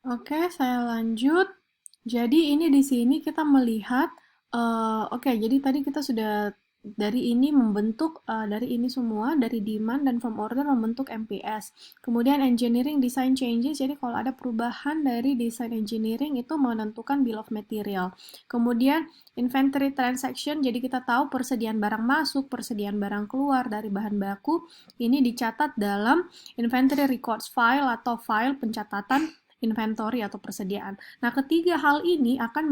Oke, saya lanjut. Jadi ini di sini kita melihat, oke, jadi tadi kita sudah dari ini membentuk, dari ini semua, dari demand dan firm order membentuk MPS. Kemudian engineering design changes, jadi kalau ada perubahan dari design engineering itu menentukan bill of material. Kemudian inventory transaction, jadi kita tahu persediaan barang masuk, persediaan barang keluar dari bahan baku, ini dicatat dalam inventory records file atau file pencatatan inventory atau persediaan. Nah, ketiga hal ini akan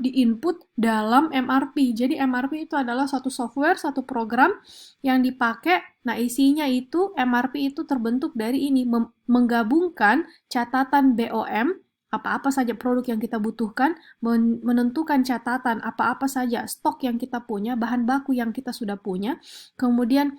di-input dalam MRP. Jadi MRP itu adalah satu software, satu program yang dipakai. Nah, isinya itu MRP itu terbentuk dari ini menggabungkan catatan BOM, apa-apa saja produk yang kita butuhkan, menentukan catatan apa-apa saja stok yang kita punya, bahan baku yang kita sudah punya, kemudian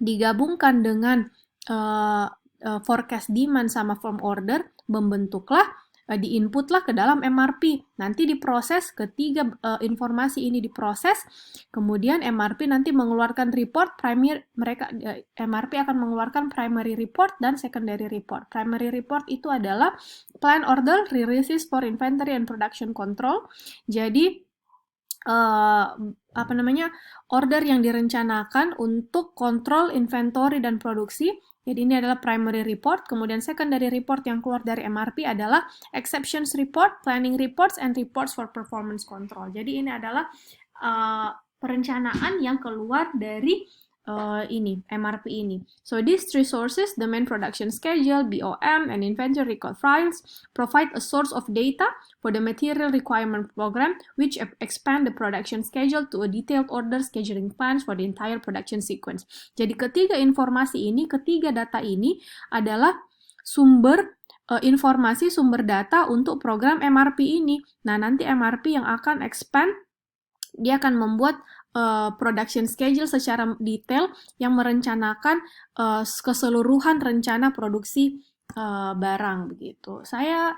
digabungkan dengan uh, forecast demand sama firm order, membentuklah diinputlah ke dalam MRP. Nanti diproses, ketiga informasi ini diproses, kemudian MRP nanti mengeluarkan report MRP akan mengeluarkan primary report dan secondary report. Primary report itu adalah plan order releases for inventory and production control. Jadi apa namanya, order yang direncanakan untuk kontrol inventory dan produksi. Jadi ini adalah primary report, kemudian secondary report yang keluar dari MRP adalah exceptions report, planning reports, and reports for performance control. Jadi ini adalah perencanaan yang keluar dari ini MRP ini. So these three sources, the main production schedule, BOM, and inventory record files, provide a source of data for the material requirement program, which expand the production schedule to a detailed order scheduling plans for the entire production sequence. Jadi ketiga informasi ini, ketiga data ini adalah sumber informasi, sumber data untuk program MRP ini. Nah, nanti MRP yang akan expand, dia akan membuat production schedule secara detail yang merencanakan keseluruhan rencana produksi barang begitu. Saya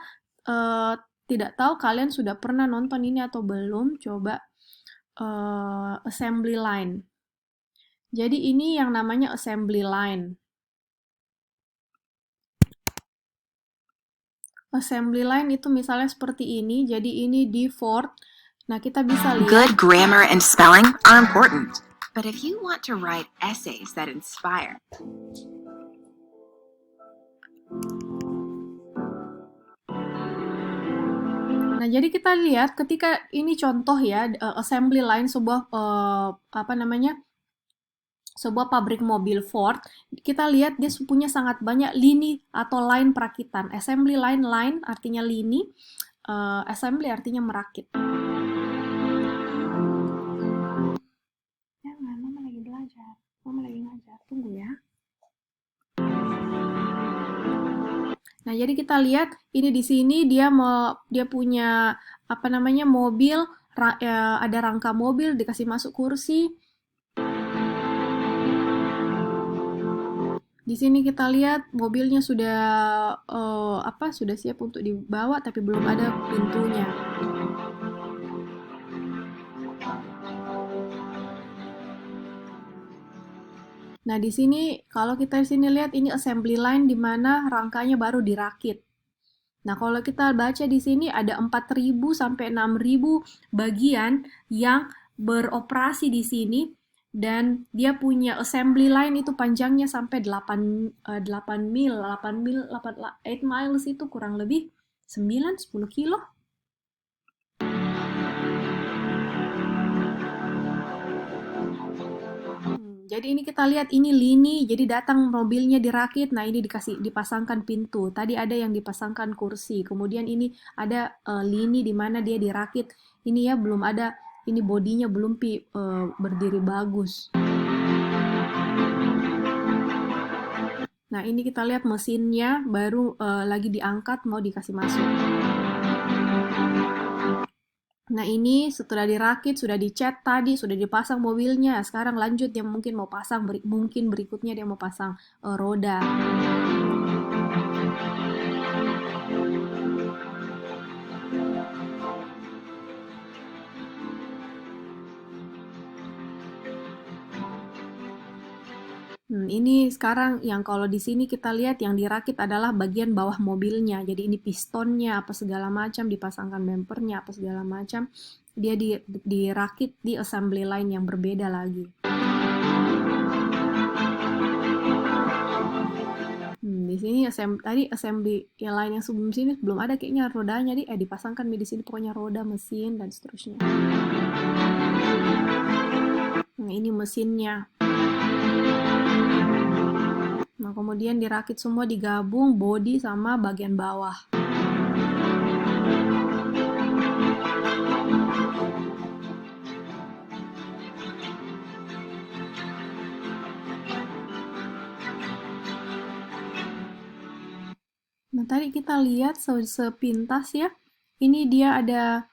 tidak tahu kalian sudah pernah nonton ini atau belum. Coba assembly line. Jadi ini yang namanya assembly line. Assembly line itu misalnya seperti ini. Jadi ini di Ford. Nah, kita bisa lihat. Good grammar and spelling are important. But if you want to write essays that inspire, Nah, jadi kita lihat ketika ini contoh ya, assembly line sebuah apa namanya? Sebuah pabrik mobil Ford, kita lihat dia punya sangat banyak lini atau line perakitan. Assembly line, line artinya lini, assembly artinya merakit. Jangan, mama lagi belajar, mama lagi ngajar, tunggu ya. Nah, jadi kita lihat ini di sini dia punya apa namanya, mobil, ada rangka mobil dikasih masuk kursi. Di sini kita lihat mobilnya sudah sudah siap untuk dibawa tapi belum ada pintunya. Nah, di sini kalau kita di sini lihat ini assembly line di mana rangkanya baru dirakit. Nah, kalau kita baca di sini ada 4.000 sampai 6.000 bagian yang beroperasi di sini dan dia punya assembly line itu panjangnya sampai 8 mil, 8 miles itu kurang lebih 9-10 kilo. Jadi ini kita lihat ini lini, jadi datang mobilnya dirakit, nah ini dipasangkan pintu. Tadi ada yang dipasangkan kursi, kemudian ini ada lini di mana dia dirakit. Ini ya belum ada, ini bodinya belum berdiri bagus. Nah ini kita lihat mesinnya baru lagi diangkat mau dikasih masuk. Nah ini setelah dirakit, sudah dicat tadi, sudah dipasang mobilnya. Sekarang lanjut dia mungkin mau pasang, mungkin berikutnya dia mau pasang roda. Ini sekarang yang kalau di sini kita lihat yang dirakit adalah bagian bawah mobilnya. Jadi ini pistonnya apa segala macam, dipasangkan bempernya apa segala macam. Dia dirakit di assembly line yang berbeda lagi. Di sini tadi assembly yang lain yang sebelum sini belum ada kayaknya rodanya, dipasangkan di sini pokoknya roda, mesin dan seterusnya. Nah, ini mesinnya. Nah, kemudian dirakit semua, digabung bodi sama bagian bawah. Nah, tadi kita lihat sepintas ya. Ini dia ada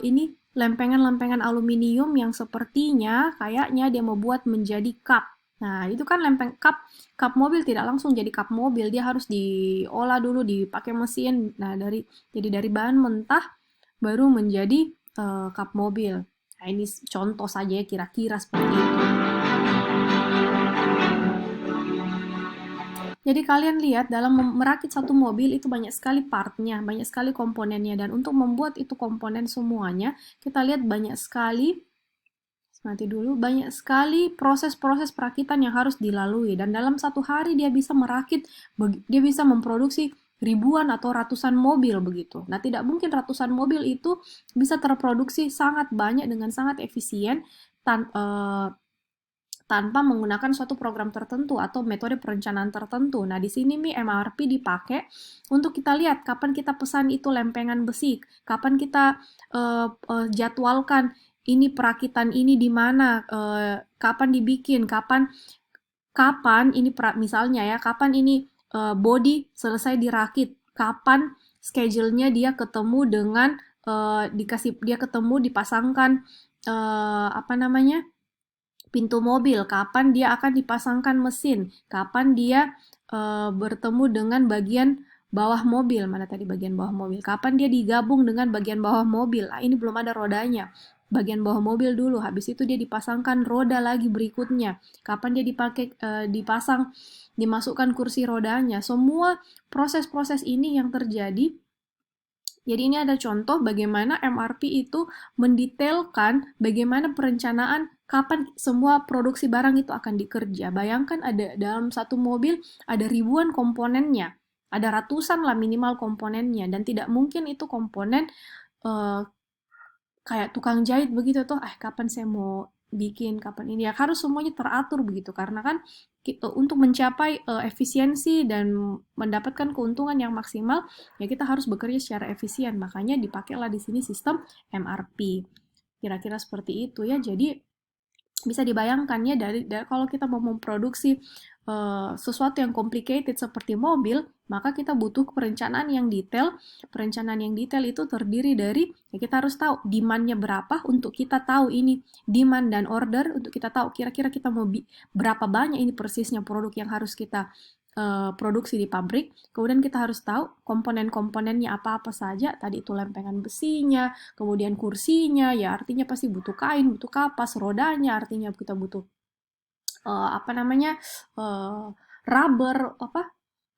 ini lempengan-lempengan aluminium yang sepertinya kayaknya dia mau buat menjadi cup. Nah, itu kan cup mobil tidak langsung jadi cup mobil, dia harus diolah dulu, dipakai mesin. Nah, jadi dari bahan mentah baru menjadi cup mobil. Nah, ini contoh saja ya, kira-kira seperti itu. Jadi kalian lihat dalam merakit satu mobil itu banyak sekali partnya, banyak sekali komponennya, dan untuk membuat itu komponen semuanya, kita lihat banyak sekali banyak sekali proses-proses perakitan yang harus dilalui, dan dalam satu hari dia bisa memproduksi ribuan atau ratusan mobil begitu. Nah, tidak mungkin ratusan mobil itu bisa terproduksi sangat banyak dengan sangat efisien tanpa menggunakan suatu program tertentu atau metode perencanaan tertentu. Nah, di sini MRP dipakai untuk kita lihat kapan kita pesan itu lempengan besi, kapan kita jadwalkan ini perakitan ini di mana, kapan dibikin, kapan ini misalnya ya, kapan ini body selesai dirakit, kapan schedule-nya dia ketemu dengan dipasangkan apa namanya? Pintu mobil, kapan dia akan dipasangkan mesin, kapan dia bertemu dengan bagian bawah mobil, mana tadi bagian bawah mobil, kapan dia digabung dengan bagian bawah mobil. Ini belum ada rodanya, bagian bawah mobil dulu, habis itu dia dipasangkan roda lagi berikutnya, kapan dia dimasukkan kursi rodanya. Semua proses-proses ini yang terjadi. Jadi ini ada contoh bagaimana MRP itu mendetailkan bagaimana perencanaan kapan semua produksi barang itu akan dikerja. Bayangkan ada dalam satu mobil ada ribuan komponennya, ada ratusan lah minimal komponennya, dan tidak mungkin itu komponen uh, kayak tukang jahit begitu tuh, kapan saya mau bikin, kapan ini, ya harus semuanya teratur begitu, karena kan untuk mencapai efisiensi dan mendapatkan keuntungan yang maksimal, ya kita harus bekerja secara efisien, makanya dipakailah di sini sistem MRP. Kira-kira seperti itu ya. Jadi bisa dibayangkan ya, dari kalau kita mau memproduksi sesuatu yang complicated seperti mobil, maka kita butuh perencanaan yang detail. Perencanaan yang detail itu terdiri dari, ya kita harus tahu demand-nya berapa untuk kita tahu ini demand dan order, untuk kita tahu kira-kira kita mau berapa banyak ini persisnya produk yang harus kita produksi di pabrik. Kemudian kita harus tahu komponen-komponennya apa-apa saja. Tadi itu lempengan besinya, kemudian kursinya, ya artinya pasti butuh kain, butuh kapas, rodanya, artinya kita butuh apa namanya, rubber,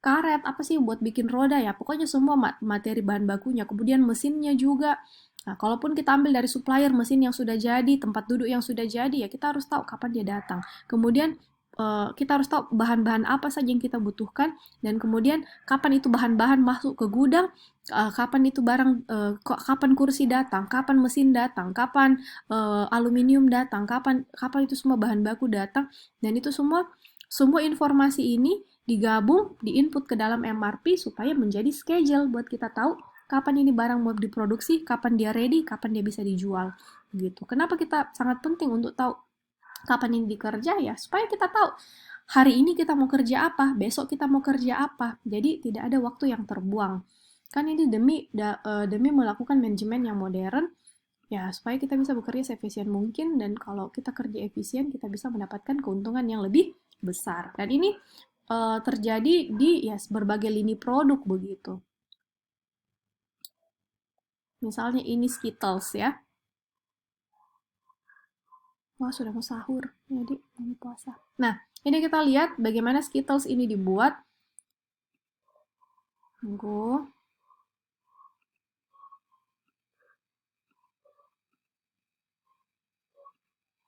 karet, apa sih buat bikin roda ya. Pokoknya semua materi bahan bakunya. Kemudian mesinnya juga. Nah, kalaupun kita ambil dari supplier mesin yang sudah jadi, tempat duduk yang sudah jadi, ya kita harus tahu kapan dia datang. Kemudian kita harus tahu bahan-bahan apa saja yang kita butuhkan, dan kemudian kapan itu bahan-bahan masuk ke gudang, kapan itu kapan kursi datang, kapan mesin datang, kapan aluminium datang, kapan itu semua bahan baku datang, dan itu semua informasi ini digabung, diinput ke dalam MRP supaya menjadi schedule buat kita tahu kapan ini barang mau diproduksi, kapan dia ready, kapan dia bisa dijual. Gitu. Kenapa kita sangat penting untuk tahu kapan ini dikerja, ya supaya kita tahu hari ini kita mau kerja apa, besok kita mau kerja apa. Jadi tidak ada waktu yang terbuang. Kan ini demi melakukan manajemen yang modern, ya supaya kita bisa bekerja seefisien mungkin, dan kalau kita kerja efisien kita bisa mendapatkan keuntungan yang lebih besar. Dan ini terjadi di berbagai lini produk begitu. Misalnya ini Skittles ya. Wah, sudah mau sahur. Jadi, ini puasa. Nah, Ini kita lihat bagaimana Skittles ini dibuat. Tunggu.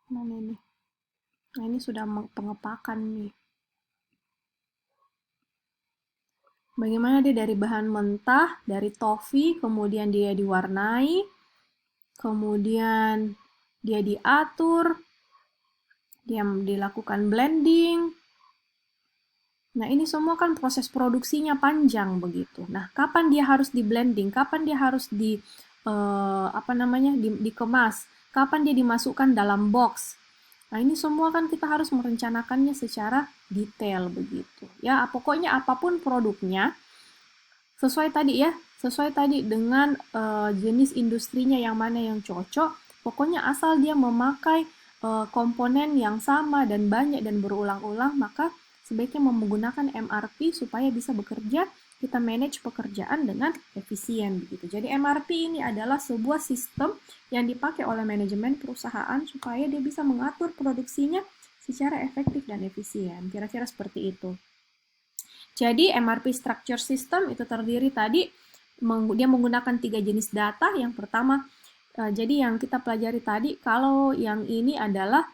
Mana ini? Nah, ini sudah pengepakan nih. Bagaimana dia dari bahan mentah, dari toffee, kemudian dia diwarnai, kemudian dia diatur, dia dilakukan blending. Nah, ini semua kan proses produksinya panjang begitu. Nah, kapan dia harus di blending? Kapan dia harus dikemas? Kapan dia dimasukkan dalam box? Nah, ini semua kan kita harus merencanakannya secara detail begitu. Ya, pokoknya apapun produknya, sesuai tadi dengan jenis industrinya yang mana yang cocok. Pokoknya asal dia memakai komponen yang sama dan banyak dan berulang-ulang, maka sebaiknya menggunakan MRP supaya bisa bekerja, kita manage pekerjaan dengan efisien begitu. Jadi MRP ini adalah sebuah sistem yang dipakai oleh manajemen perusahaan supaya dia bisa mengatur produksinya secara efektif dan efisien. Kira-kira seperti itu. Jadi MRP Structure System itu terdiri tadi, dia menggunakan 3 jenis data. Yang pertama, jadi yang kita pelajari tadi, kalau yang ini adalah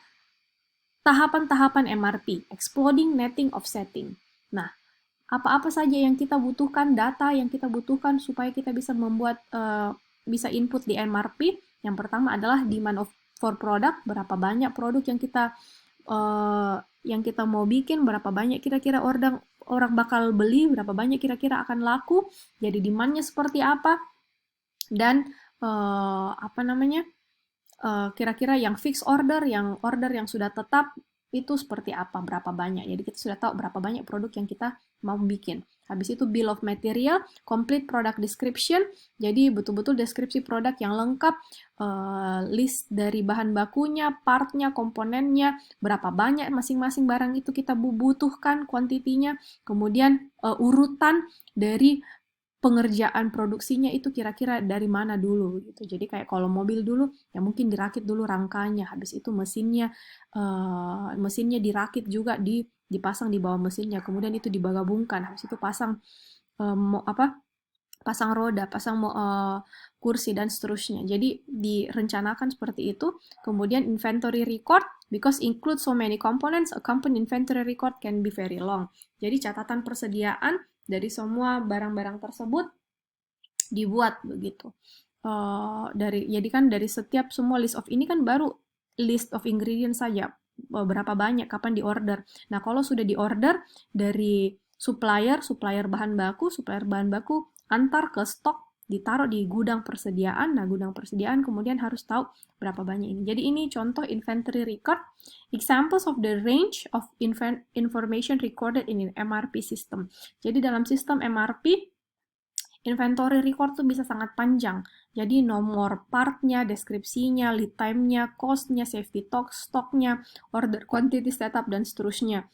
tahapan-tahapan MRP, Exploding, Netting, Offsetting. Nah, apa-apa saja yang kita butuhkan, data yang kita butuhkan supaya kita bisa membuat, bisa input di MRP. Yang pertama adalah demand for product, berapa banyak produk yang kita mau bikin, berapa banyak kira-kira orang bakal beli, berapa banyak kira-kira akan laku, jadi demand-nya seperti apa, dan kira-kira yang fixed order yang sudah tetap itu seperti apa, berapa banyak. Jadi kita sudah tahu berapa banyak produk yang kita mau bikin. Habis itu bill of material, complete product description, jadi betul-betul deskripsi produk yang lengkap, list dari bahan bakunya, partnya, komponennya, berapa banyak masing-masing barang itu kita butuhkan, kuantitinya, kemudian urutan dari pengerjaan produksinya itu kira-kira dari mana dulu gitu. Jadi kayak kalau mobil dulu ya mungkin dirakit dulu rangkanya, habis itu mesinnya dirakit juga, dipasang di bawah mesinnya, kemudian itu digabungkan, habis itu pasang roda, kursi dan seterusnya. Jadi direncanakan seperti itu. Kemudian inventory record, because include so many components, a company inventory record can be very long. Jadi catatan persediaan dari semua barang-barang tersebut dibuat begitu. Jadi kan dari setiap semua list of ini kan baru list of ingredients saja, berapa banyak, kapan di order. Nah, kalau sudah di order dari supplier bahan baku antar ke stok, ditaruh di gudang persediaan. Nah, gudang persediaan kemudian harus tahu berapa banyak ini. Jadi ini contoh inventory record, examples of the range of information recorded in an MRP system. Jadi dalam sistem MRP, inventory record tuh bisa sangat panjang. Jadi nomor partnya, deskripsinya, lead time-nya, cost-nya, safety stock-nya, order quantity setup, dan seterusnya.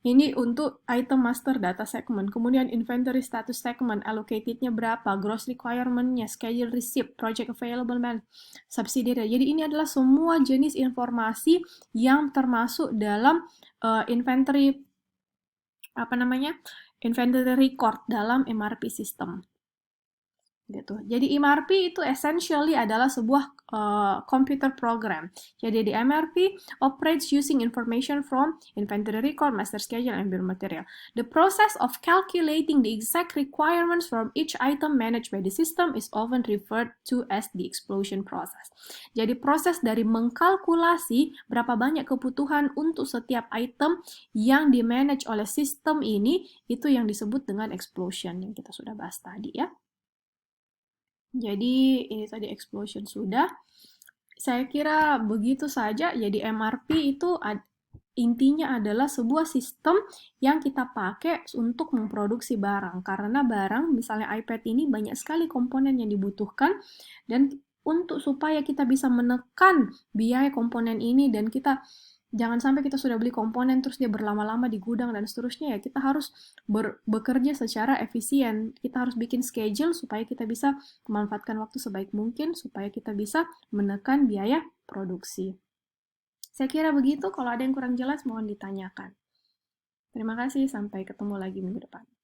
Ini untuk item master data segment. Kemudian inventory status segment, allocated-nya berapa, gross requirement-nya, schedule receipt, project available man, subsidiary. Jadi ini adalah semua jenis informasi yang termasuk dalam inventory record dalam MRP system. Gitu. Jadi MRP itu essentially adalah sebuah computer program. Jadi di MRP operates using information from inventory record, master schedule, and bill of material. The process of calculating the exact requirements from each item managed by the system is often referred to as the explosion process. Jadi proses dari mengkalkulasi berapa banyak kebutuhan untuk setiap item yang di-manage oleh sistem ini, itu yang disebut dengan explosion yang kita sudah bahas tadi ya. Jadi ini tadi explosion sudah. Saya kira begitu saja. Jadi MRP itu intinya adalah sebuah sistem yang kita pakai untuk memproduksi barang. Karena barang, misalnya iPad ini banyak sekali komponen yang dibutuhkan, dan supaya kita bisa menekan biaya komponen ini dan kita jangan sampai kita sudah beli komponen terus dia berlama-lama di gudang dan seterusnya, ya kita harus bekerja secara efisien. Kita harus bikin schedule supaya kita bisa memanfaatkan waktu sebaik mungkin, supaya kita bisa menekan biaya produksi. Saya kira begitu, kalau ada yang kurang jelas mohon ditanyakan. Terima kasih, sampai ketemu lagi minggu depan.